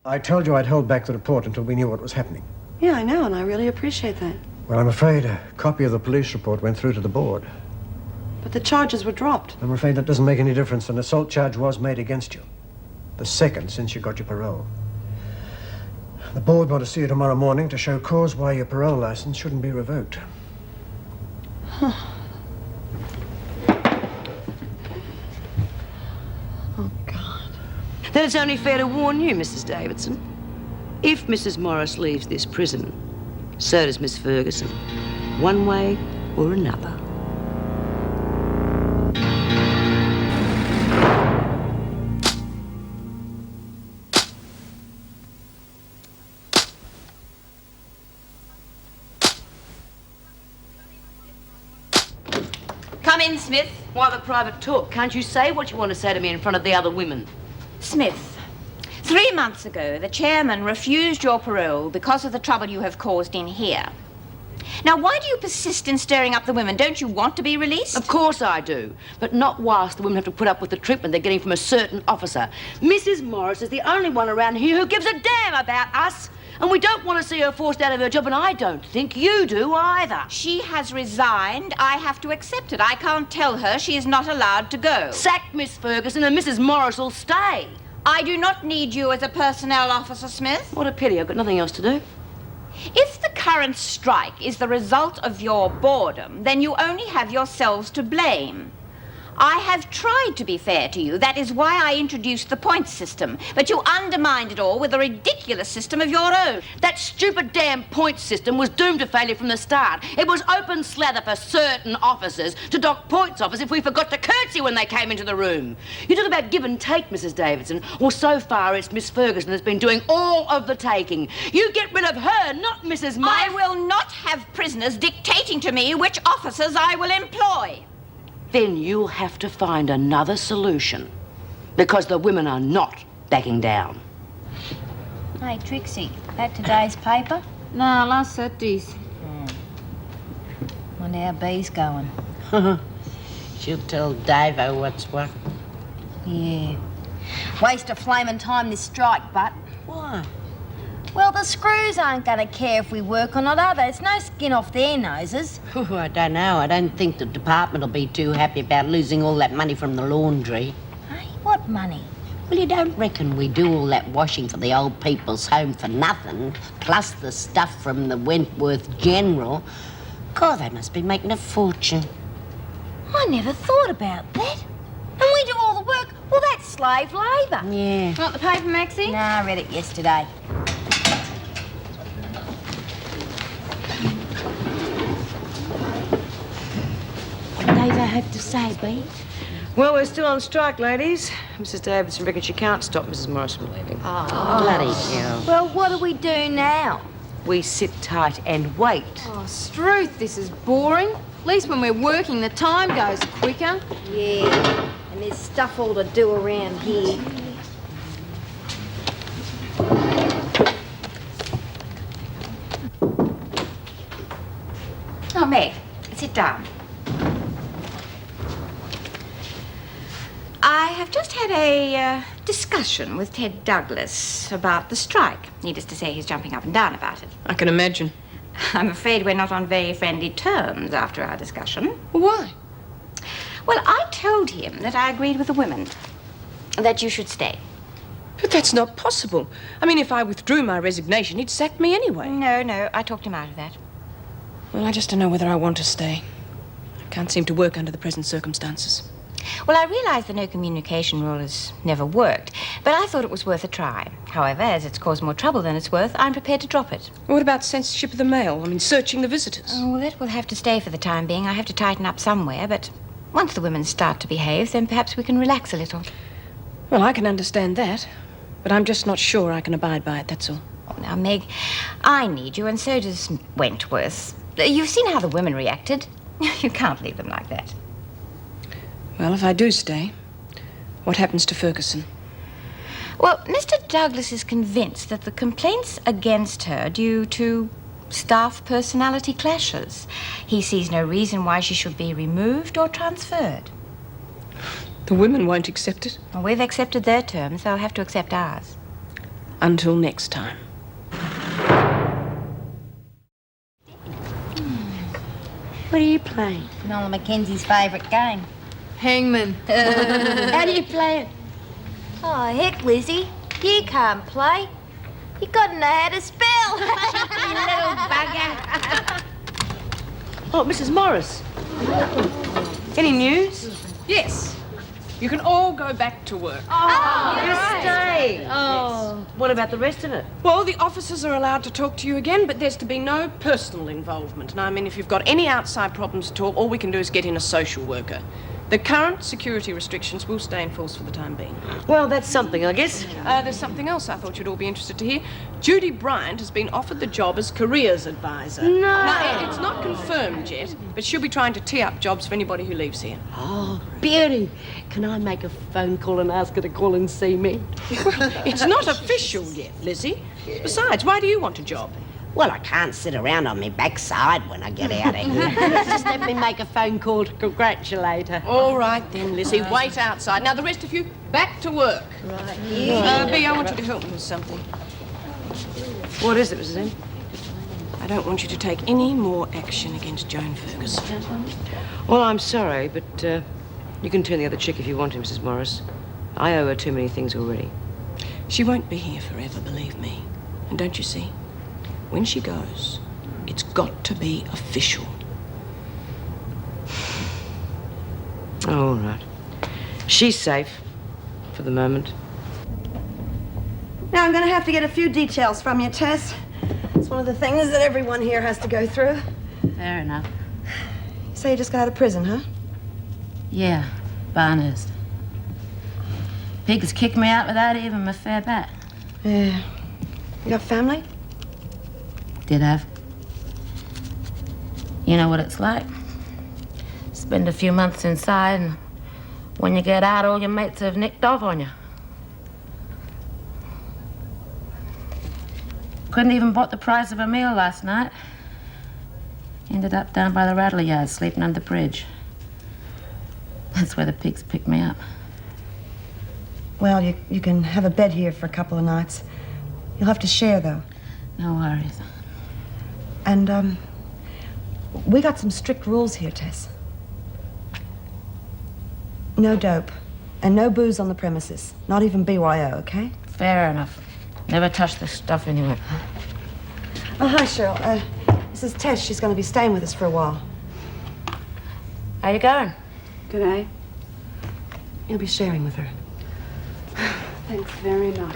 I told you I'd hold back the report until we knew what was happening. Yeah, I know, and I really appreciate that. Well, I'm afraid a copy of the police report went through to the board. But the charges were dropped. I'm afraid that doesn't make any difference. An assault charge was made against you. The second since you got your parole. The board want to see you tomorrow morning to show cause why your parole license shouldn't be revoked. Huh. Oh, God. Then it's only fair to warn you, Mrs. Davidson. If Mrs. Morris leaves this prison, so does Miss Ferguson. One way or another. Come in, Smith. Why the private talk? Can't you say what you want to say to me in front of the other women? Smith, 3 months ago, the chairman refused your parole because of the trouble you have caused in here. Now, why do you persist in stirring up the women? Don't you want to be released? Of course I do, but not whilst the women have to put up with the treatment they're getting from a certain officer. Mrs. Morris is the only one around here who gives a damn about us. And we don't want to see her forced out of her job, and I don't think you do either. She has resigned. I have to accept it. I can't tell her she is not allowed to go. Sack Miss Ferguson and Mrs. Morris will stay. I do not need you as a personnel officer, Smith. What a pity. I've got nothing else to do. If the current strike is the result of your boredom, then you only have yourselves to blame. I have tried to be fair to you. That is why I introduced the points system. But you undermined it all with a ridiculous system of your own. That stupid damn points system was doomed to failure from the start. It was open slather for certain officers to dock points off us if we forgot to curtsy when they came into the room. You talk about give and take, Mrs. Davidson. Well, so far it's Miss Ferguson that's been doing all of the taking. You get rid of her, not Mrs. Morris. I will not have prisoners dictating to me which officers I will employ. Then you'll have to find another solution, because the women are not backing down. Hey, Trixie, that today's paper? No, last Saturday's. Wonder how Bee's going. She'll tell Davo what's what. Yeah. Waste of flaming time, this strike, but... Why? Well, the screws aren't going to care if we work or not, are they? It's no skin off their noses. Oh, I don't know. I don't think the department will be too happy about losing all that money from the laundry. Hey, what money? Well, you don't reckon we do all that washing for the old people's home for nothing, plus the stuff from the Wentworth General? God, they must be making a fortune. I never thought about that. And we do all the work. Well, that's slave labour. Yeah. Want the paper, Maxie? Nah, I read it yesterday. What do I have to say, Bee? Well, we're still on strike, ladies. Mrs. Davidson reckons she can't stop Mrs. Morris from leaving. Bloody hell. Well, what do we do now? We sit tight and wait. Oh, Struth, this is boring. At least when we're working, the time goes quicker. Yeah, and there's stuff all to do around here. Oh, Meg, sit down. I have just had a discussion with Ted Douglas about the strike. Needless to say, he's jumping up and down about it. I can imagine. I'm afraid we're not on very friendly terms after our discussion. Why? Well, I told him that I agreed with the women, that you should stay. But that's not possible. I mean, if I withdrew my resignation, he'd sack me anyway. No, I talked him out of that. Well, I just don't know whether I want to stay. I can't seem to work under the present circumstances. Well, I realize the no communication rule has never worked, but I thought it was worth a try. However, as it's caused more trouble than it's worth, I'm prepared to drop it. What about censorship of the mail? I mean, searching the visitors. Oh, well, that will have to stay for the time being. I have to tighten up somewhere, but once the women start to behave, then perhaps we can relax a little. Well, I can understand that, but I'm just not sure I can abide by it, that's all. Oh, now, Meg, I need you, and so does Wentworth. You've seen how the women reacted. You can't leave them like that. Well, if I do stay, what happens to Ferguson? Well, Mr. Douglas is convinced that the complaints against her are due to staff personality clashes. He sees no reason why she should be removed or transferred. The women won't accept it. Well, we've accepted their terms. They'll have to accept ours. Until next time. What are you playing? Nola Mackenzie's favourite game. Hangman. How do you play it? Oh, heck, Lizzie. You can't play. You gotta know how to spell. You little bugger. Oh, Mrs. Morris. Any news? Yes. You can all go back to work. Stay. Oh. What about the rest of it? Well, the officers are allowed to talk to you again, but there's to be no personal involvement. And I mean, if you've got any outside problems at all we can do is get in a social worker. The current security restrictions will stay in force for the time being. Well, that's something, I guess. There's something else I thought you'd all be interested to hear. Judy Bryant has been offered the job as careers advisor. No. Now, it's not confirmed yet, but she'll be trying to tee up jobs for anybody who leaves here. Oh, beauty. Can I make a phone call and ask her to call and see me? It's not official yet, Lizzie. Besides, why do you want a job? Well, I can't sit around on my backside when I get out of here. Just let me make a phone call to congratulate her. All right then, Lizzie, wait outside. Now, the rest of you, back to work. Right. Bea, I want you to help me with something. What is it, Mrs. M? I don't want you to take any more action against Joan Ferguson. Well, I'm sorry, but you can turn the other chick if you want to, Mrs. Morris. I owe her too many things already. She won't be here forever, believe me. And don't you see? When she goes, it's got to be official. Oh, all right. She's safe for the moment. Now, I'm going to have to get a few details from you, Tess. It's one of the things that everyone here has to go through. Fair enough. You say you just got out of prison, huh? Yeah, Barnhurst. Pigs kicked me out without even my fare back. Yeah. You got family? Did have. You know what it's like. Spend a few months inside, and when you get out, all your mates have nicked off on you. Couldn't even bought the price of a meal last night. Ended up down by the Rattler Yard, sleeping under the bridge. That's where the pigs picked me up. Well, you can have a bed here for a couple of nights. You'll have to share, though. No worries. And, we got some strict rules here, Tess. No dope. And no booze on the premises. Not even BYO, okay? Fair enough. Never touch this stuff anyway. Oh, hi, Cheryl. This is Tess. She's going to be staying with us for a while. How you going? Good day. You'll be sharing with her. Thanks very much.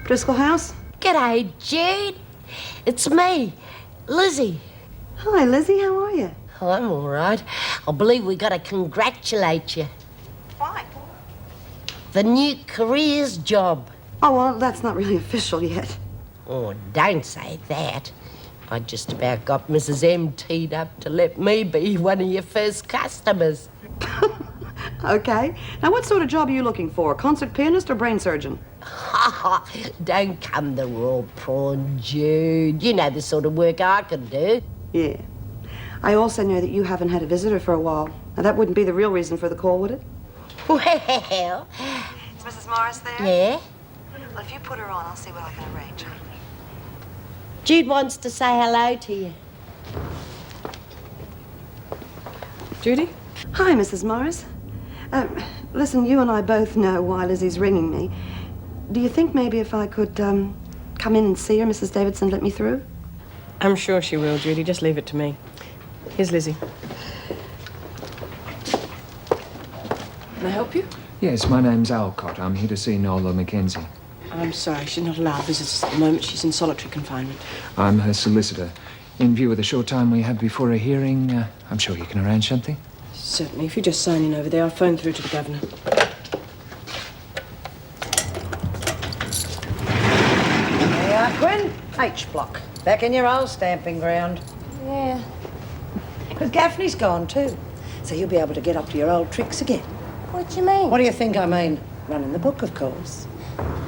Driscoll House? G'day, Jude. It's me, Lizzie. Hi, Lizzie. How are you? Oh, I'm all right. I believe we got to congratulate you. Why? The new careers job. Oh, well, that's not really official yet. Oh, don't say that. I just about got Mrs. M teed up to let me be one of your first customers. Okay. Now, what sort of job are you looking for? Concert pianist or brain surgeon? Don't come the raw prawn, Jude. You know the sort of work I can do. Yeah. I also know that you haven't had a visitor for a while. Now, that wouldn't be the real reason for the call, would it? Well, Is Mrs. Morris there? yeah? Well, if you put her on, I'll see what I can arrange. Jude wants to say hello to you. Judy? Hi, Mrs. Morris. Listen, you and I both know why Lizzie's ringing me. Do you think maybe if I could, come in and see her, Mrs. Davidson let me through? I'm sure she will, Judy. Just leave it to me. Here's Lizzie. Can I help you? Yes, my name's Alcott. I'm here to see Nola Mackenzie. I'm sorry, she's not allowed visitors at the moment. She's in solitary confinement. I'm her solicitor. In view of the short time we have before a hearing, I'm sure you can arrange something. Certainly. If you just sign in over there, I'll phone through to the governor. There you are, Quinn. H block. Back in your old stamping ground. Yeah. Because Gaffney's gone too. So you'll be able to get up to your old tricks again. What do you mean? What do you think I mean? Running the book, of course.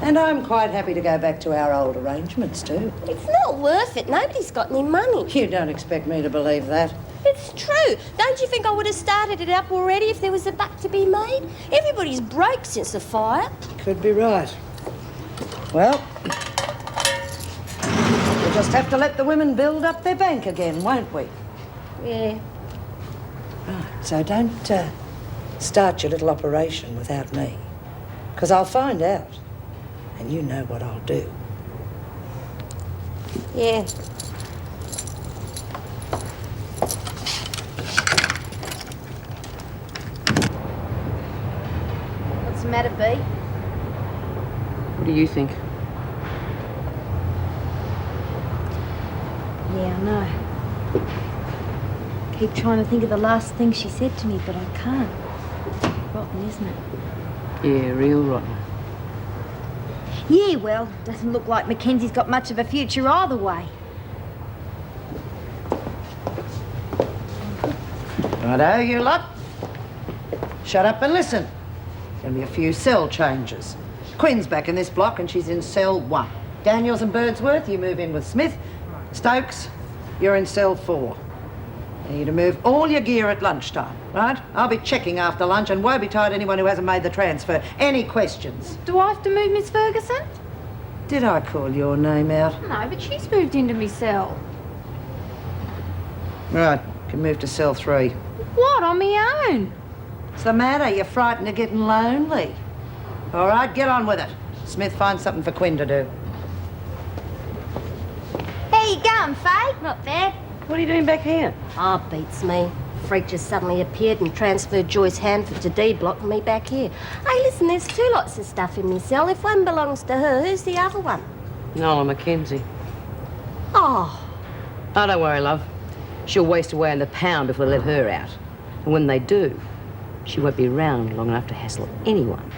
And I'm quite happy to go back to our old arrangements too. It's not worth it. Nobody's got any money. You don't expect me to believe that. Who It's true. Don't you think I would have started it up already if there was a buck to be made? Everybody's broke since the fire. Could be right. Well, we'll just have to let the women build up their bank again, won't we? Yeah. Right, so don't start your little operation without me. Because I'll find out. And you know what I'll do. Yeah. What's the matter, B? What do you think? Yeah, I know. Keep trying to think of the last thing she said to me, but I can't. Rotten, isn't it? Yeah, real rotten. Yeah, well, doesn't look like Mackenzie's got much of a future either way. Righto, you lot. Shut up and listen. There'll be a few cell changes. Quinn's back in this block and she's in cell 1. Daniels and Birdsworth, you move in with Smith. Stokes, you're in cell 4. You need to move all your gear at lunchtime, right? I'll be checking after lunch and woe betide anyone who hasn't made the transfer. Any questions? Do I have to move, Miss Ferguson? Did I call your name out? No, but she's moved into me cell. Right, you can move to cell 3. What, on my own? What's the matter? You're frightened of getting lonely. All right, get on with it. Smith, find something for Quinn to do. How you going, Faye? Not bad. What are you doing back here? Oh, beats me. Freak just suddenly appeared and transferred Joyce Hanford to D block and me back here. Hey, listen, there's 2 lots of stuff in my cell. If one belongs to her, who's the other one? Nola Mackenzie. Oh, Oh, don't worry, love. She'll waste away in the pound if we let her out. And when they do, she won't be around long enough to hassle anyone.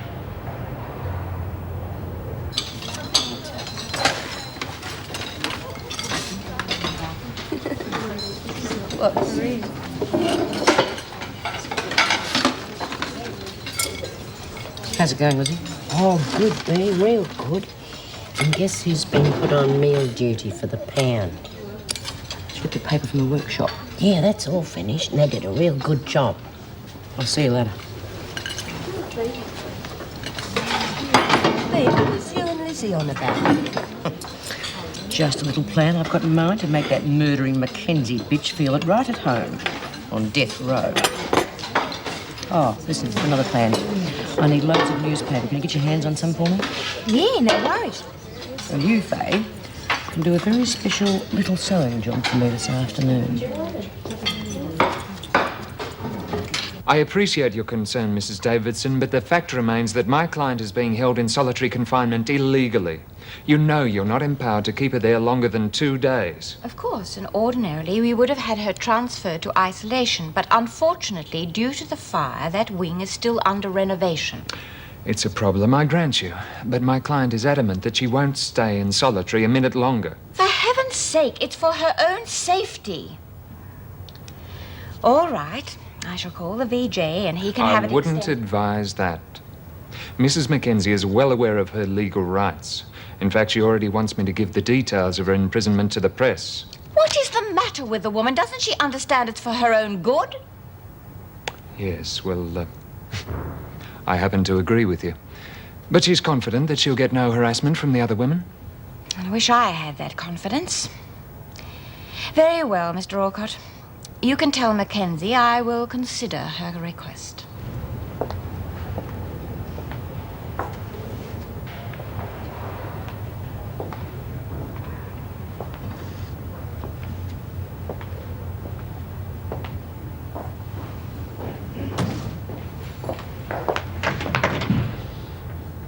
How's it going, Lizzie? Oh, good, B, real good. And guess who's been put on meal duty for the pound? She got the paper from the workshop. Yeah, that's all finished, and they did a real good job. I'll see you later. B, what was you and Lizzie on about? Just a little plan I've got in mind to make that murdering Mackenzie bitch feel it right at home on death row. Oh, listen, another plan. I need loads of newspaper. Can you get your hands on some for me? yeah, no worries. Well, you, Faye, can do a very special little sewing job for me this afternoon. I appreciate your concern, Mrs. Davidson, but the fact remains that my client is being held in solitary confinement illegally. You know you're not empowered to keep her there longer than 2 days. Of course, and ordinarily we would have had her transferred to isolation, but unfortunately, due to the fire, that wing is still under renovation. It's a problem, I grant you, but my client is adamant that she won't stay in solitary a minute longer. For heaven's sake, it's for her own safety. All right, I shall call the VJ and he can have it I wouldn't extended. advise that. Mrs. Mackenzie is well aware of her legal rights. In fact, she already wants me to give the details of her imprisonment to the press. What is the matter with the woman? Doesn't she understand it's for her own good? Yes, well, I happen to agree with you. But she's confident that she'll get no harassment from the other women. I wish I had that confidence. Very well, Mr. Alcott. You can tell Mackenzie I will consider her request.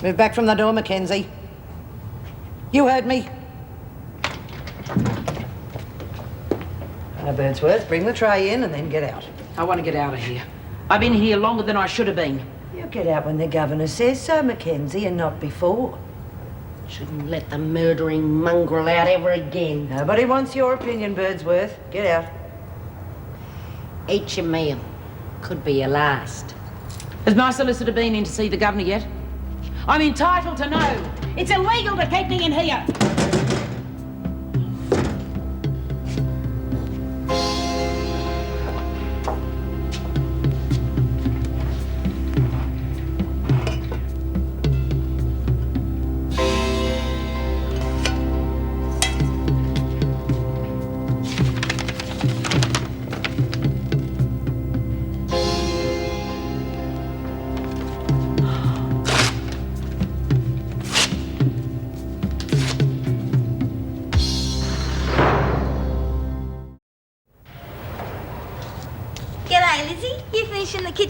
Move back from the door, Mackenzie. You heard me. Now, Birdsworth, bring the tray in and then get out. I want to get out of here. I've been here longer than I should have been. You get out when the governor says so, Mackenzie, and not before. Shouldn't let the murdering mongrel out ever again. Nobody wants your opinion, Birdsworth. Get out. Eat your meal. Could be your last. Has my solicitor been in to see the governor yet? I'm entitled to know. It's illegal to keep me in here.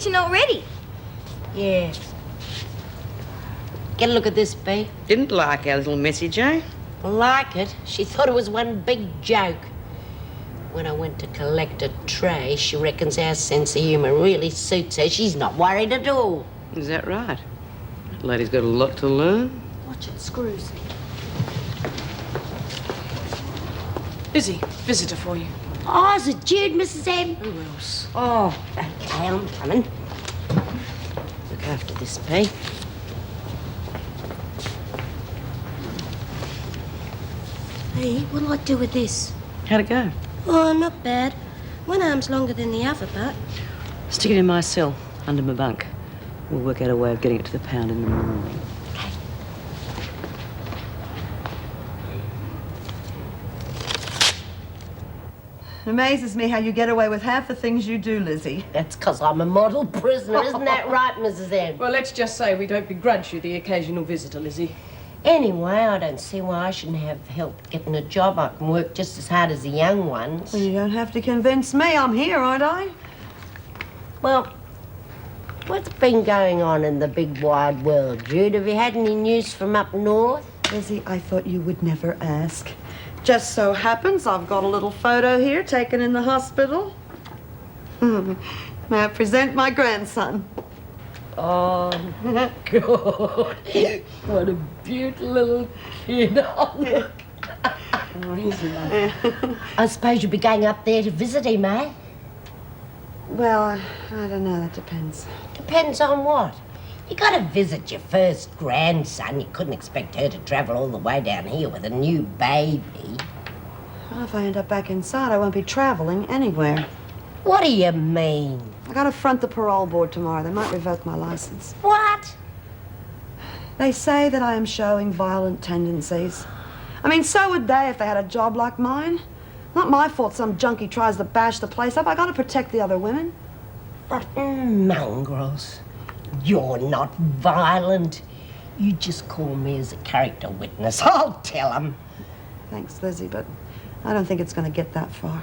kitchen already. Yeah. Get a look at this, Bea. Didn't like our little message, eh? Like it? She thought it was one big joke. When I went to collect a tray, she reckons our sense of humour really suits her. She's not worried at all. Is that right? That lady's got a lot to learn. Watch it, screws. Lizzie, visitor for you. Oh, is it Jude, Mrs. M? Who else? Oh, okay, I'm coming. Look after this, Bea. Hey, what'll I do with this? How'd it go? Oh, not bad. One arm's longer than the other, but... Stick it in my cell, under my bunk. We'll work out a way of getting it to the pound in the morning. It amazes me how you get away with half the things you do, Lizzie. That's 'cause I'm a model prisoner, isn't that right, Mrs. M? Well, let's just say we don't begrudge you the occasional visitor, Lizzie. Anyway, I don't see why I shouldn't have help getting a job. I can work just as hard as the young ones. Well, you don't have to convince me. I'm here, aren't I? Well, what's been going on in the big wide world, Jude? Have you had any news from up north? Lizzie, I thought you would never ask. Just so happens I've got a little photo here taken in the hospital. May I present my grandson? Oh, God. What a beautiful little kid. Oh, look. Oh, he's lovely. I suppose you'll be going up there to visit him, eh? Well, I don't know. That depends. Depends on what? You got to visit your first grandson. You couldn't expect her to travel all the way down here with a new baby. Well, if I end up back inside, I won't be traveling anywhere. What do you mean? I gotta front the parole board tomorrow. They might revoke my license. What? They say that I am showing violent tendencies. I mean, so would they if they had a job like mine. Not my fault some junkie tries to bash the place up. I gotta protect the other women. Rotten mongrels. You're not violent. You just call me as a character witness. I'll tell them. Thanks, Lizzie, but I don't think it's gonna get that far.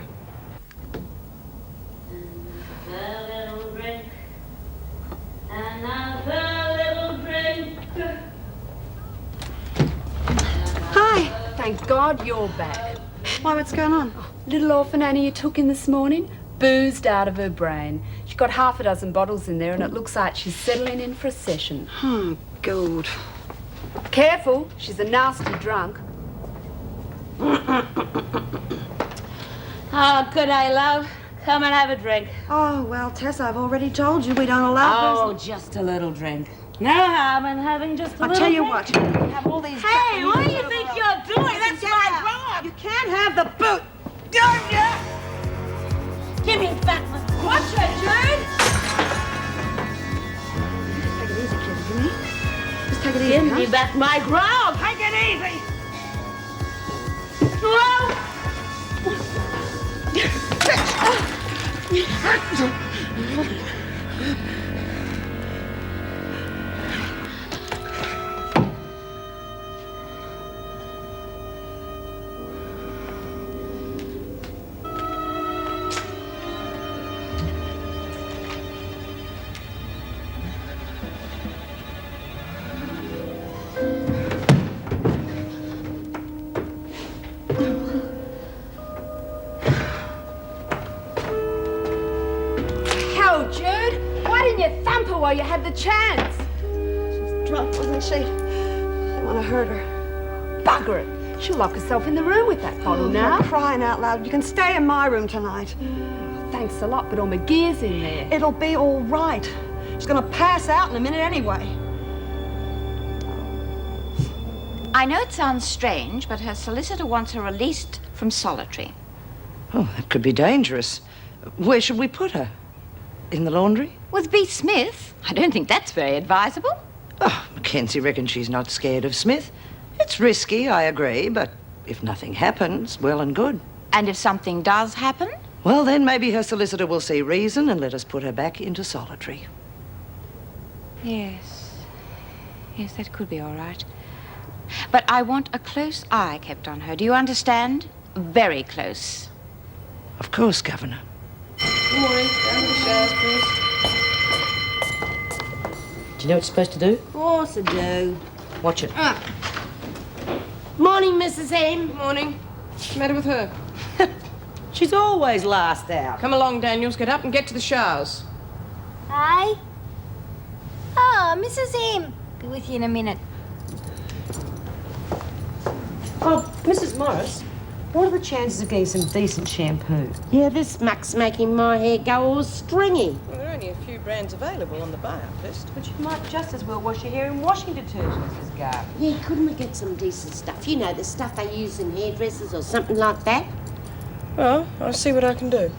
Hi. Thank God you're back. Why, what's going on? Little orphan Annie you took in this morning, boozed out of her brain. She's got half a dozen bottles in there and it looks like she's settling in for a session. Oh, God. Careful, she's a nasty drunk. Oh, good day, love. Come and have a drink. Oh, well, Tess, I've already told you we don't allow... Oh, just a little drink. No harm in having just a I'll little tell you drink. what, you have all these... Hey, what do you think you're doing? That's my job. You can't have the boot. Don't you? Give me back my... Watch her, Jude! Take it easy, kid, can you? Just take it easy, Give huh? me back my grog. Take it easy. Whoa! Hell, Jude! Why didn't you thump her while you had the chance? She's drunk, wasn't she? I didn't want to hurt her. Bugger it. She'll lock herself in the room with that bottle now. You're crying out loud. You can stay in my room tonight. Thanks a lot, but all my gear's in there. It'll be all right. She's gonna pass out in a minute anyway. I know it sounds strange, but her solicitor wants her released from solitary. Oh, that could be dangerous. Where should we put her? In the laundry? With B. Smith? I don't think that's very advisable. Oh, Mackenzie reckons she's not scared of Smith. It's risky, I agree, but if nothing happens, well and good. And if something does happen? Well, then maybe her solicitor will see reason and let us put her back into solitary. Yes. Yes, that could be all right. But I want a close eye kept on her. Do you understand? Very close. Of course, Governor. Good morning. Down to the showers, please. Do you know what you're supposed to do? Of course I do. Watch it. Morning, Mrs. M. Morning. What's the matter with her? She's always last out. Come along, Daniels. Get up and get to the showers. Hey? Oh, Mrs. M. Be with you in a minute. Oh, Mrs. Morris, what are the chances of getting some decent shampoo? Yeah, this muck's making my hair go all stringy. Well, there are only a few brands available on the buy-up list. But you might just as well wash your hair in washing detergent, Mrs. Garth. Yeah, couldn't we get some decent stuff? You know, the stuff they use in hairdressers or something like that. Well, I'll see what I can do.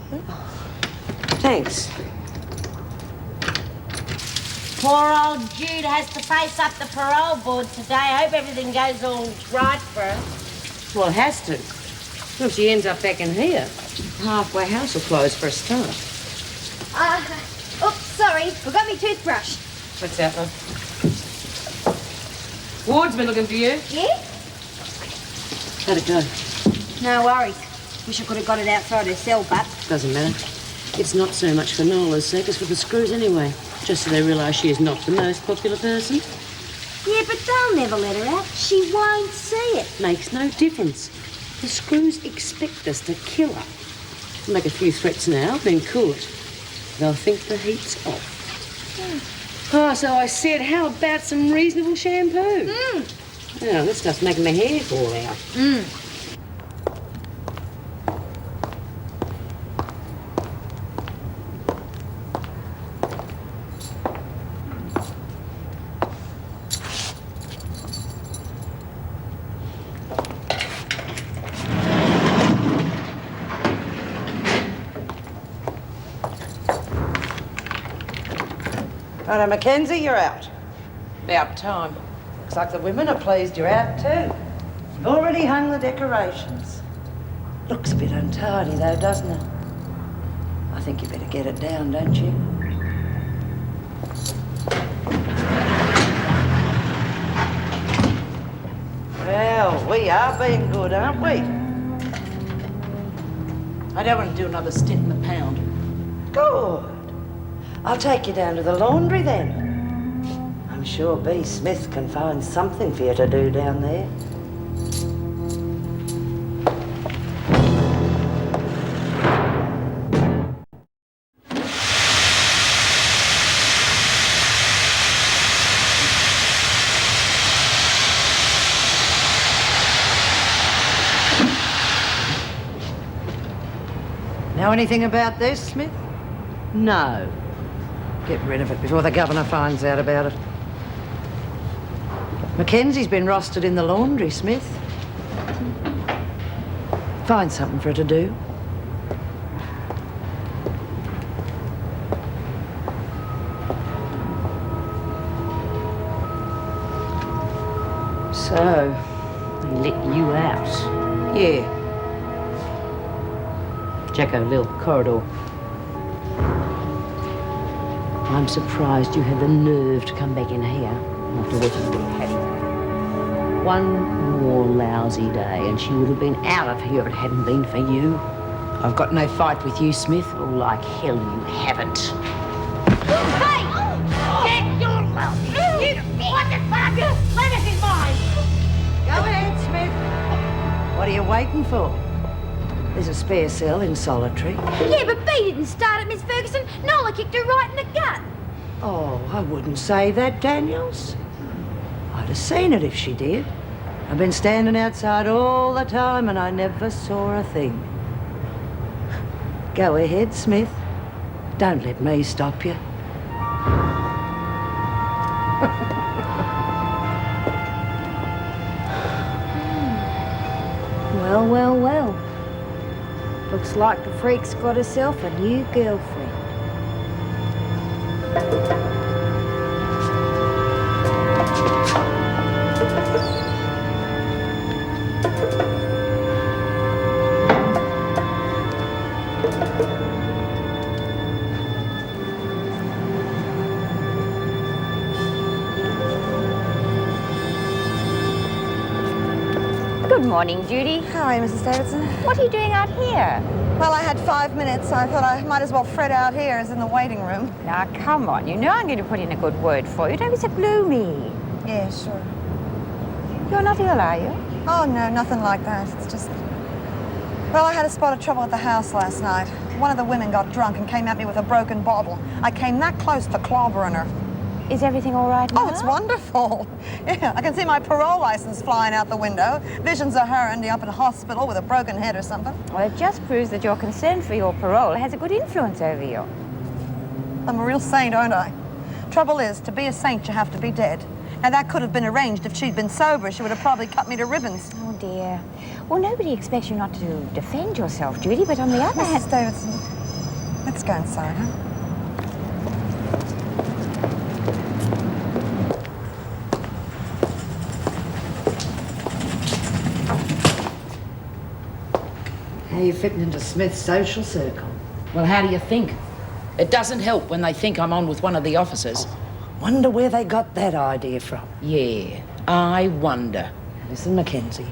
Thanks. Poor old Jude has to face up the parole board today. I hope everything goes all right for her. Well, it has to. Well, if she ends up back in here, halfway house will close for a start. Oops, sorry. Forgot my toothbrush. What's that, love? Ward's been looking for you. Yeah? How'd it go? No worries. Wish I could have got it outside her cell, but... Doesn't matter. It's not so much for Nola's sake as for the screws anyway. Just so they realise she is not the most popular person. Yeah, but they'll never let her out. She won't see it. Makes no difference. The screws expect us to kill her. We'll make a few threats now, then cool it. They'll think the heat's off. Oh, so I said, how about some reasonable shampoo? Yeah, that stuff's making my hair fall out. Righto, Mackenzie, you're out. About time. Looks like the women are pleased you're out too. You've already hung the decorations. Looks a bit untidy though, doesn't it? I think you better get it down, don't you? Well, we are being good, aren't we? I don't want to do another stint in the pound. Good. I'll take you down to the laundry then. I'm sure B. Smith can find something for you to do down there. Know anything about this, Smith? No. Get rid of it before the governor finds out about it. Mackenzie's been rostered in the laundry, Smith. Find something for her to do. So, they let you out? Yeah. Jacko, Lil, corridor. I'm surprised you had the nerve to come back in here after what you would have had. One more lousy day and she would have been out of here if it hadn't been for you. I've got no fight with you, Smith. Oh, like hell you haven't. Hey! Get your What the fuck? Let us in mine! Go ahead, Smith. What are you waiting for? There's a spare cell in solitary. Yeah, but B didn't start it, Miss Ferguson. Nola kicked her right in the gut. Oh, I wouldn't say that, Daniels. I'd have seen it if she did. I've been standing outside all the time and I never saw a thing. Go ahead, Smith. Don't let me stop you. Well, well, well. Looks like the freak's got herself a new girlfriend. Good morning, Judy. Hi, Mrs. Davidson. What are you doing out here? Well, I had 5 minutes. I thought I might as well fret out here as in the waiting room. Now, come on. You know I'm going to put in a good word for you. Don't be so gloomy. Yeah, sure. You're not ill, are you? Oh, no, nothing like that. It's just... Well, I had a spot of trouble at the house last night. One of the women got drunk and came at me with a broken bottle. I came that close to clobbering her. Is everything all right now? Oh, it's wonderful. Yeah, I can see my parole license flying out the window. Visions of her ending up in a hospital with a broken head or something. Well, it just proves that your concern for your parole has a good influence over you. I'm a real saint, aren't I? Trouble is, to be a saint, you have to be dead. Now, that could have been arranged. If she'd been sober, she would have probably cut me to ribbons. Oh, dear. Well, nobody expects you not to defend yourself, Judy, but on the other hand... Mrs. Davidson, let's go inside, huh? How are you fitting into Smith's social circle? Well, how do you think? It doesn't help when they think I'm on with one of the officers. Wonder where they got that idea from. Yeah, I wonder. Listen, Mackenzie,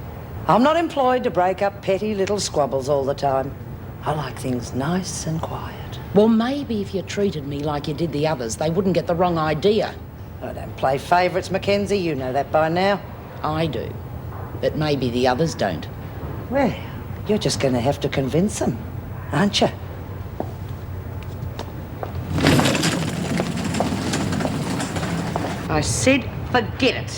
I'm not employed to break up petty little squabbles all the time. I like things nice and quiet. Well, maybe if you treated me like you did the others, they wouldn't get the wrong idea. I don't play favourites, Mackenzie. You know that by now. I do. But maybe the others don't. Well, you're just going to have to convince them, aren't you? I said forget it.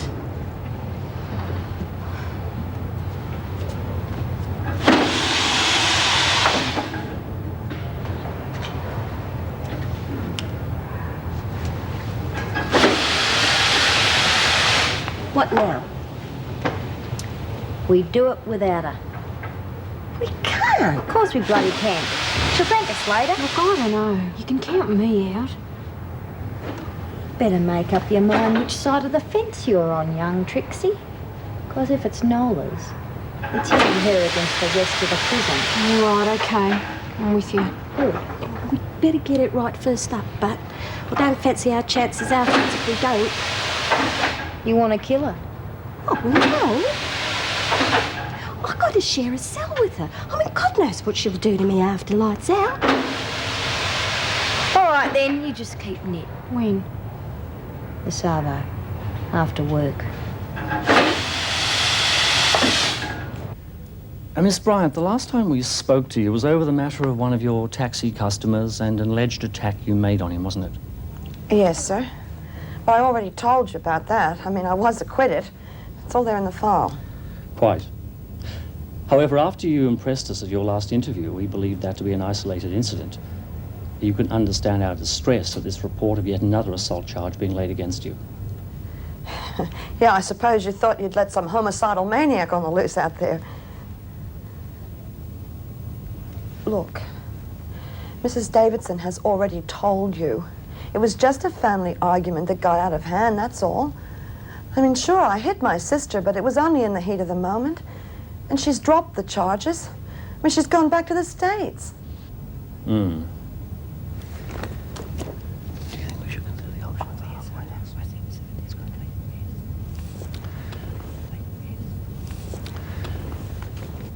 What now? We do it without her. We can't. Of course we bloody can. She'll thank us later. Look, I don't know. You can count me out. Better make up your mind which side of the fence you're on, young Trixie. Because if it's Nola's, it's you and her against the rest of the prison. All right, okay. I'm with you. Oh, we'd better get it right first up, but I don't fancy our chances afterwards if we don't. You want to kill her? Oh, no. I got to share a cell with her. I mean, God knows what she'll do to me after lights out. All right, then, you just keep knit. When? The Savo. After work. Miss Bryant, the last time we spoke to you was over the matter of one of your taxi customers and an alleged attack you made on him, wasn't it? Yes, sir. But I already told you about that. I mean, I was acquitted. It's all there in the file. Quite. However, after you impressed us at your last interview, we believed that to be an isolated incident. You can understand our distress at this report of yet another assault charge being laid against you. Yeah, I suppose you thought you'd let some homicidal maniac on the loose out there. Look, Mrs. Davidson has already told you. It was just a family argument that got out of hand, that's all. I mean, sure, I hit my sister, but it was only in the heat of the moment. And she's dropped the charges. I mean, she's gone back to the States. Hmm.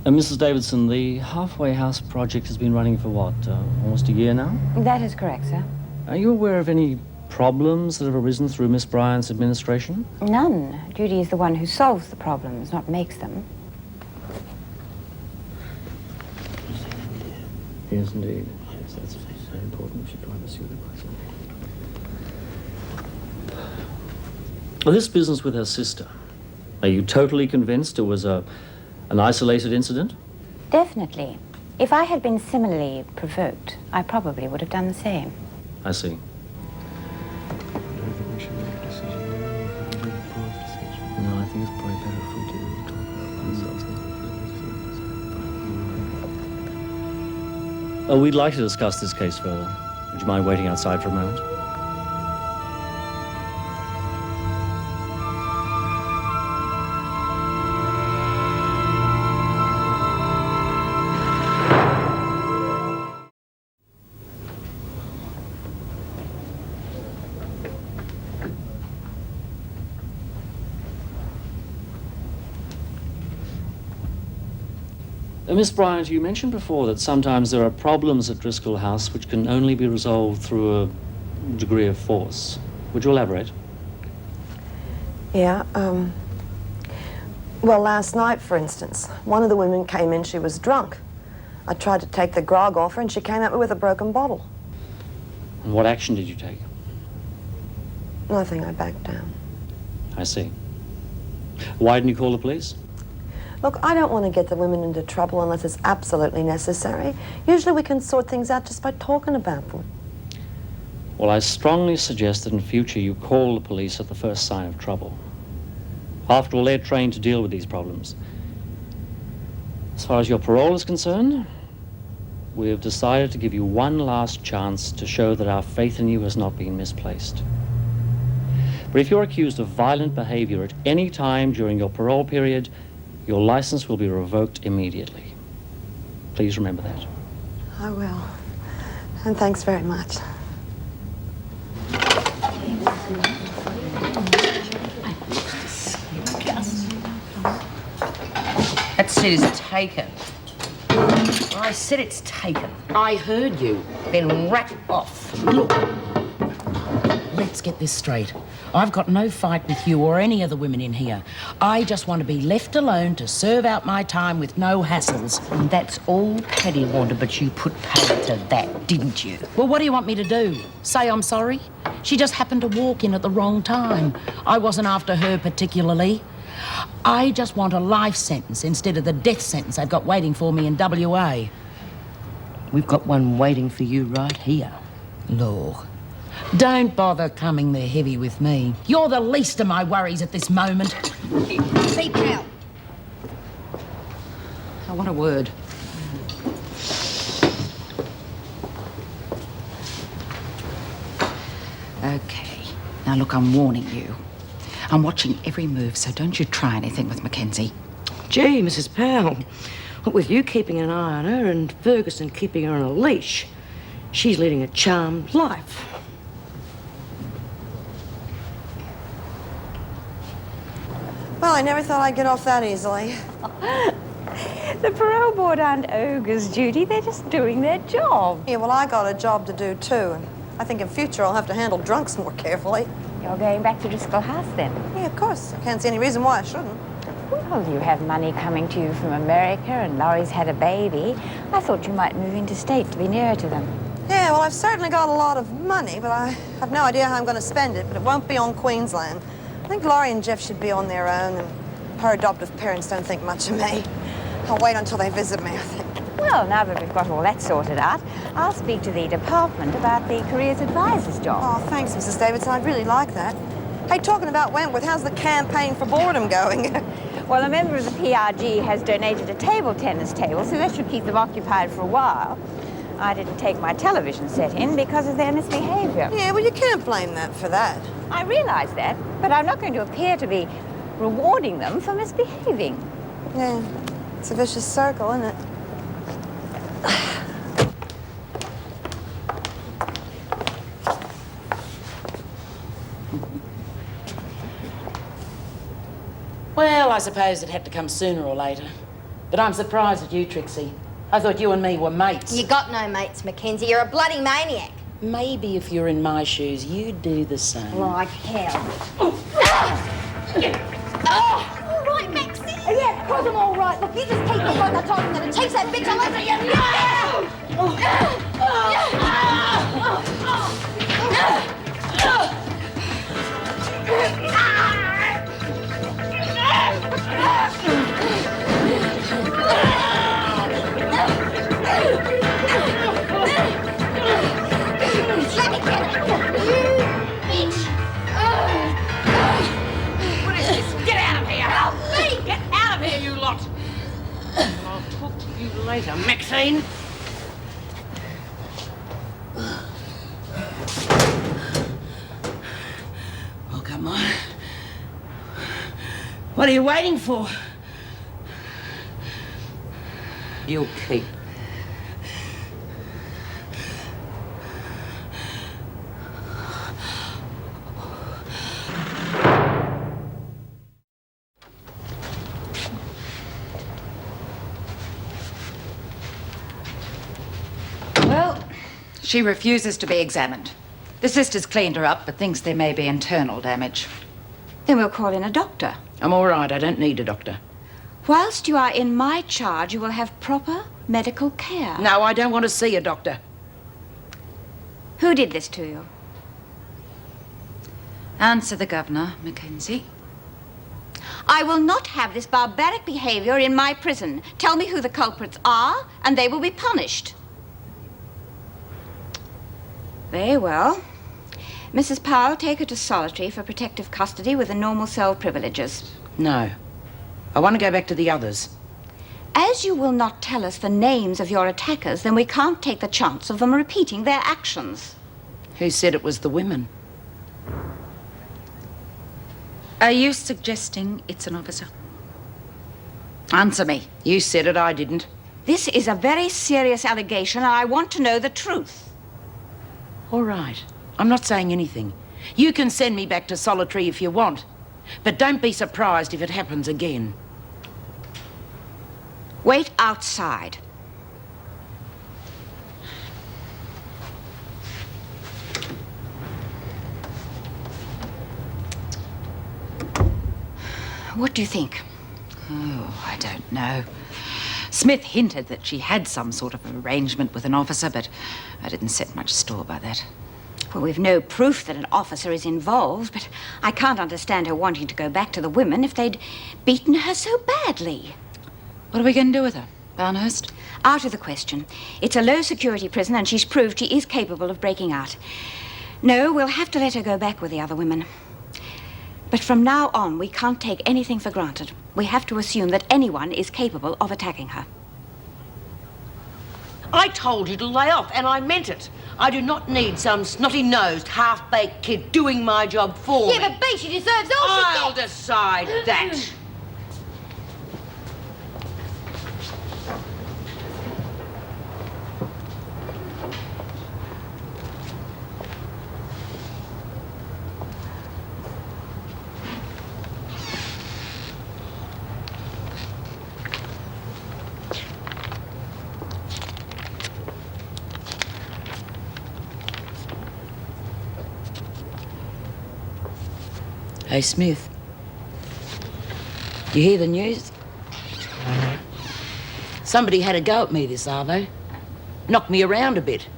Mrs. Davidson, the Halfway House project has been running for what, almost a year now? That is correct, sir. Are you aware of any problems that have arisen through Miss Bryant's administration? None. Judy is the one who solves the problems, not makes them. Yes, indeed. Yes, that's very important. We should try to pursue the person. Well, this business with her sister, are you totally convinced it was an isolated incident? Definitely. If I had been similarly provoked, I probably would have done the same. I see. No, I think it's probably better if we do talk about ourselves. Oh, we'd like to discuss this case further. Would you mind waiting outside for a moment? Miss Bryant, you mentioned before that sometimes there are problems at Driscoll House which can only be resolved through a degree of force. Would you elaborate? Yeah, well, last night, for instance, one of the women came in, she was drunk. I tried to take the grog off her, and she came at me with a broken bottle. And what action did you take? Nothing, I backed down. I see. Why didn't you call the police? Look, I don't want to get the women into trouble unless it's absolutely necessary. Usually we can sort things out just by talking about them. Well, I strongly suggest that in future you call the police at the first sign of trouble. After all, they're trained to deal with these problems. As far as your parole is concerned, we have decided to give you one last chance to show that our faith in you has not been misplaced. But if you're accused of violent behavior at any time during your parole period, your license will be revoked immediately. Please remember that. I will. And thanks very much. That seat is taken. I said it's taken. I heard you. Then rat off. Look, let's get this straight. I've got no fight with you or any of the women in here. I just want to be left alone to serve out my time with no hassles. And that's all Paddy wanted, but you put Paddy to that, didn't you? Well, what do you want me to do? Say I'm sorry? She just happened to walk in at the wrong time. I wasn't after her particularly. I just want a life sentence instead of the death sentence I've got waiting for me in WA. We've got one waiting for you right here. Look, don't bother coming there heavy with me. You're the least of my worries at this moment. Speak out. I want a word. Okay. Now, look, I'm warning you. I'm watching every move, so don't you try anything with Mackenzie. Gee, Mrs. Powell. What with you keeping an eye on her and Ferguson keeping her on a leash, she's leading a charmed life. Well, I never thought I'd get off that easily. The parole board aren't ogres, Judy. They're just doing their job. Yeah, well, I got a job to do, too. And I think in future I'll have to handle drunks more carefully. You're going back to Driscoll House, then? Yeah, of course. I can't see any reason why I shouldn't. Well, you have money coming to you from America, and Laurie's had a baby. I thought you might move interstate to be nearer to them. Yeah, well, I've certainly got a lot of money, but I have no idea how I'm going to spend it, but it won't be on Queensland. I think Laurie and Jeff should be on their own, and her adoptive parents don't think much of me. I'll wait until they visit me, I think. Well, now that we've got all that sorted out, I'll speak to the department about the careers advisor's job. Oh, thanks, Mrs. Davidson. I'd really like that. Hey, talking about Wentworth, how's the campaign for boredom going? Well, a member of the PRG has donated a table tennis table, so that should keep them occupied for a while. I didn't take my television set in because of their misbehavior. Yeah, well, you can't blame them for that. I realize that, but I'm not going to appear to be rewarding them for misbehaving. Yeah, it's a vicious circle, isn't it? Well, I suppose it had to come sooner or later. But I'm surprised at you, Trixie. I thought you and me were mates. You got no mates, Mackenzie. You're a bloody maniac. Maybe if you're in my shoes, you'd do the same. Like hell. All right, Maxie? Yeah, of course I'm all right. Look, you just keep me like I told him that it takes that bitch all over Let me get it. You bitch. What is this? Get out of here! Help me! Get out of here, you lot! I'll talk to you later, Maxine. Oh, come on. What are you waiting for? You'll keep. She refuses to be examined. The sister's cleaned her up, but thinks there may be internal damage. Then we'll call in a doctor. I'm all right. I don't need a doctor. Whilst you are in my charge, you will have proper medical care. No, I don't want to see a doctor. Who did this to you? Answer the governor, Mackenzie. I will not have this barbaric behavior in my prison. Tell me who the culprits are, and they will be punished. Very well. Mrs. Powell, take her to solitary for protective custody with the normal cell privileges. No. I want to go back to the others. As you will not tell us the names of your attackers, then we can't take the chance of them repeating their actions. Who said it was the women? Are you suggesting it's an officer? Answer me. You said it, I didn't. This is a very serious allegation, and I want to know the truth. All right. I'm not saying anything. You can send me back to solitary if you want, but don't be surprised if it happens again. Wait outside. What do you think? Oh, I don't know. Smith hinted that she had some sort of arrangement with an officer, but I didn't set much store by that. Well, we've no proof that an officer is involved, but I can't understand her wanting to go back to the women if they'd beaten her so badly. What are we going to do with her? Barnhurst? Out of the question. It's a low-security prison, and she's proved she is capable of breaking out. No, we'll have to let her go back with the other women. But from now on, we can't take anything for granted. We have to assume that anyone is capable of attacking her. I told you to lay off, and I meant it. I do not need some snotty-nosed, half-baked kid doing my job for me. Yeah, but B, she deserves all she I'll gets. decide that. Hey, Smith. You hear the news? Somebody had a go at me this arvo. Knocked me around a bit.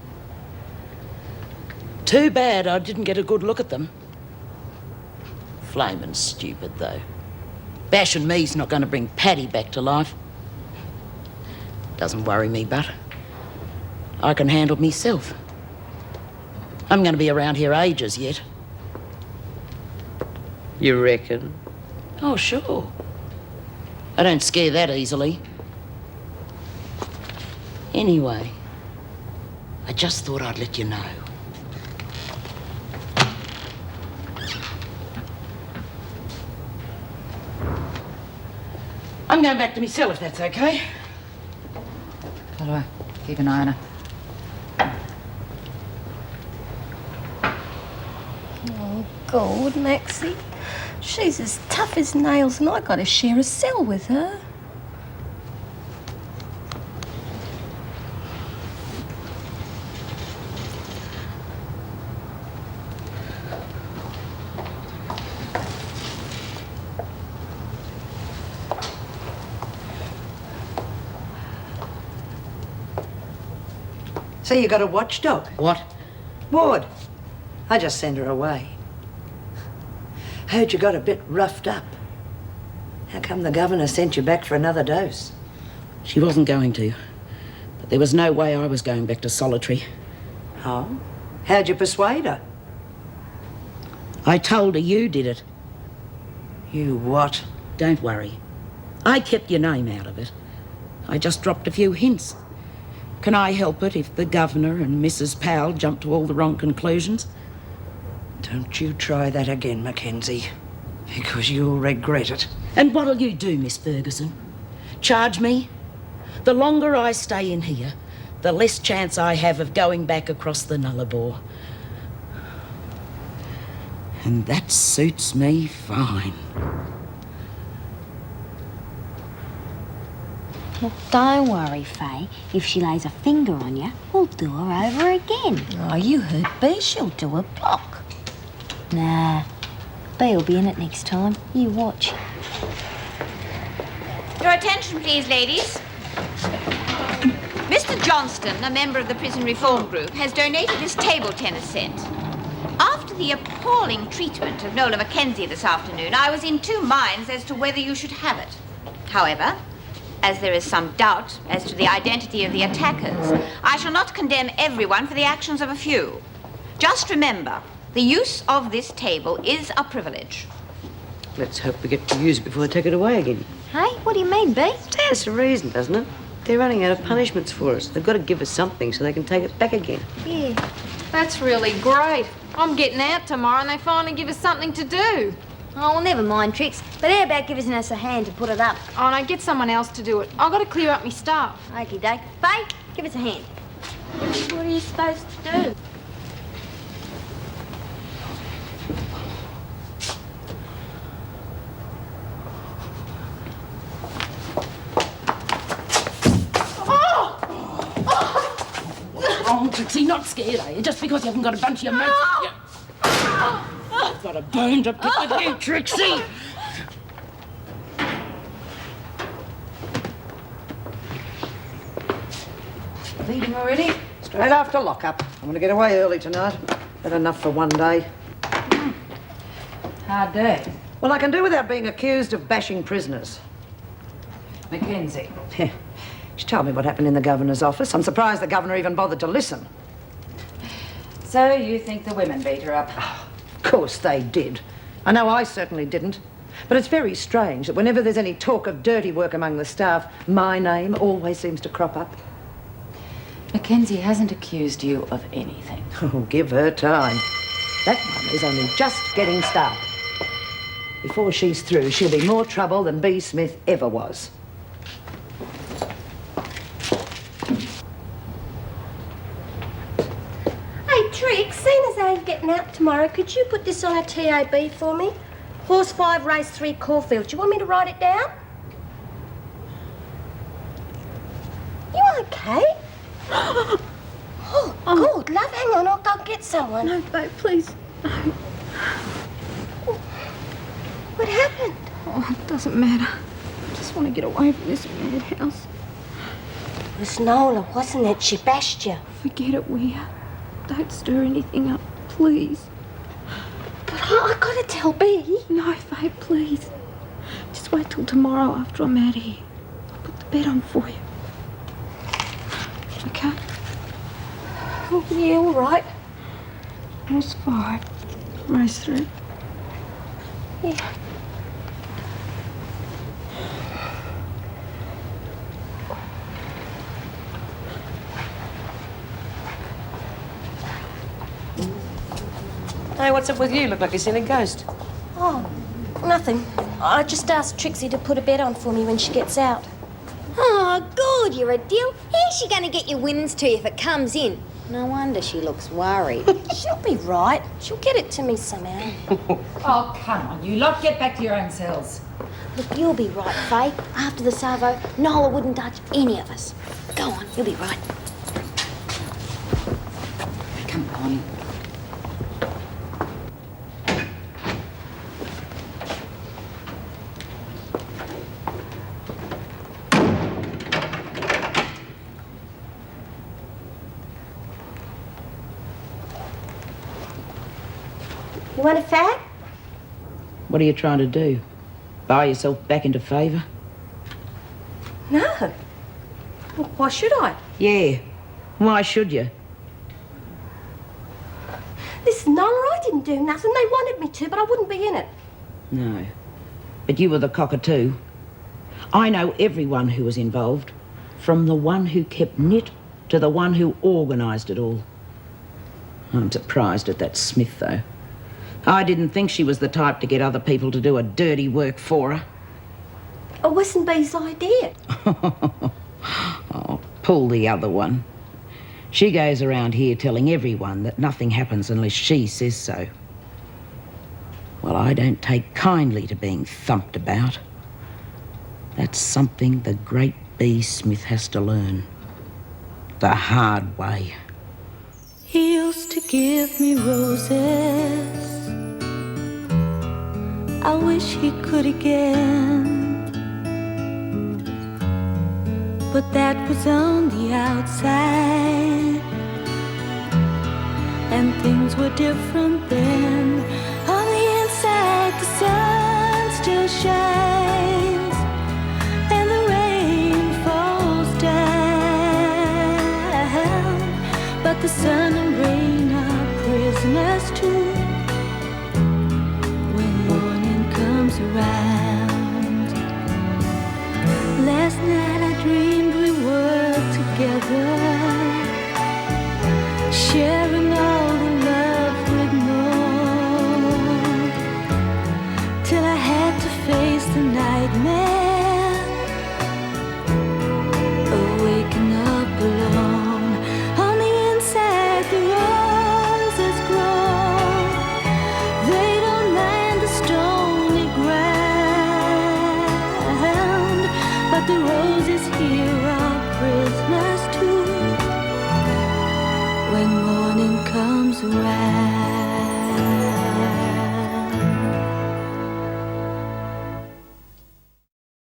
Too bad I didn't get a good look at them. Flamin' stupid, though. Bashing me's not going to bring Paddy back to life. Doesn't worry me, but I can handle myself. I'm going to be around here ages yet. You reckon? Oh, sure. I don't scare that easily. Anyway, I just thought I'd let you know. I'm going back to my cell if that's okay. How do I keep an eye on her? Oh, God, Maxie. She's as tough as nails, and I got to share a cell with her. So you got a watchdog? What? Ward. I just send her away. Heard you got a bit roughed up. How come the governor sent you back for another dose? She wasn't going to. But there was no way I was going back to solitary. Oh? How'd you persuade her? I told her you did it. You what? Don't worry. I kept your name out of it. I just dropped a few hints. Can I help it if the governor and Mrs. Powell jump to all the wrong conclusions? Don't you try that again, Mackenzie, because you'll regret it. And what'll you do, Miss Ferguson? Charge me? The longer I stay in here, the less chance I have of going back across the Nullarbor. And that suits me fine. Look, don't worry, Faye. If she lays a finger on you, we'll do her over again. Oh, you heard B. She'll do a block. Nah, Bee'll be in it next time. You watch. Your attention, please, ladies. Mr. Johnston, a member of the Prison Reform Group, has donated his table tennis set. After the appalling treatment of Nola Mackenzie this afternoon, I was in two minds as to whether you should have it. However, as there is some doubt as to the identity of the attackers, I shall not condemn everyone for the actions of a few. Just remember, the use of this table is a privilege. Let's hope we get to use it before they take it away again. Hey, what do you mean, B? Stands to reason, doesn't it? They're running out of punishments for us. They've got to give us something so they can take it back again. Yeah. That's really great. I'm getting out tomorrow and they finally give us something to do. Oh, well, never mind, Trix. But how about giving us a hand to put it up? Oh, no, get someone else to do it. I've got to clear up my stuff. Okie doke. Faye, give us a hand. What are you supposed to do? Wrong, Trixie, not scared, are you? Just because you haven't got a bunch of your mates. I've got a bone to pick with you, Trixie. Leaving already? Straight after lockup. I'm going to get away early tonight. Had enough for one day. Hard day. Well, I can do without being accused of bashing prisoners. Mackenzie. She told me what happened in the governor's office. I'm surprised the governor even bothered to listen. So you think the women beat her up? Of course they did. I know I certainly didn't. But it's very strange that whenever there's any talk of dirty work among the staff, my name always seems to crop up. Mackenzie hasn't accused you of anything. Oh, give her time. That one is only just getting started. Before she's through, she'll be more trouble than B. Smith ever was. Hey, Trix, seeing as how you're getting out tomorrow, could you put this on a TAB for me? Horse 5, race 3, Caulfield. Do you want me to write it down? You okay? Oh, good, love. Hang on, I'll go get someone. No, babe, please. No. What happened? Oh, it doesn't matter. I just want to get away from this madhouse. It was Nola, wasn't it? She bashed you. Forget it, Weir. Don't stir anything up, please. But I gotta tell B. No, babe, please. Just wait till tomorrow after I'm out of here. I'll put the bed on for you. Okay? Oh, yeah, all right. Horse 5, race 3. Yeah. Hey, what's up with you? Look like you've seen a ghost. Oh, nothing. I just asked Trixie to put a bed on for me when she gets out. Oh, good, you're a deal. How's she going to get your winnings to you if it comes in? No wonder she looks worried. She'll be right. She'll get it to me somehow. Oh, come on, you lot. Get back to your own cells. Look, you'll be right, Faye. After the Savo, Nola wouldn't touch any of us. Go on, you'll be right. Come on. You want a fag? What are you trying to do? Buy yourself back into favour? No. Well, why should I? Yeah. Why should you? Listen, Nola, I didn't do nothing. They wanted me to, but I wouldn't be in it. No. But you were the cockatoo. I know everyone who was involved, from the one who kept knit to the one who organised it all. I'm surprised at that Smith, though. I didn't think she was the type to get other people to do a dirty work for her. It wasn't B's idea. Oh, pull the other one. She goes around here telling everyone that nothing happens unless she says so. Well, I don't take kindly to being thumped about. That's something the great B. Smith has to learn the hard way. He used to give me roses. I wish he could again. But that was on the outside, and things were different then. On the inside, the sun still shines, and the rain falls down. But the sun and rain are prisoners too when morning comes around. Last night I dreamed we were together, sharing all the love we'd known, till I had to face the nightmare of waking up alone. On the inside the roses grow, they don't mind the stony ground, but the roses here are prisoners too when morning comes around.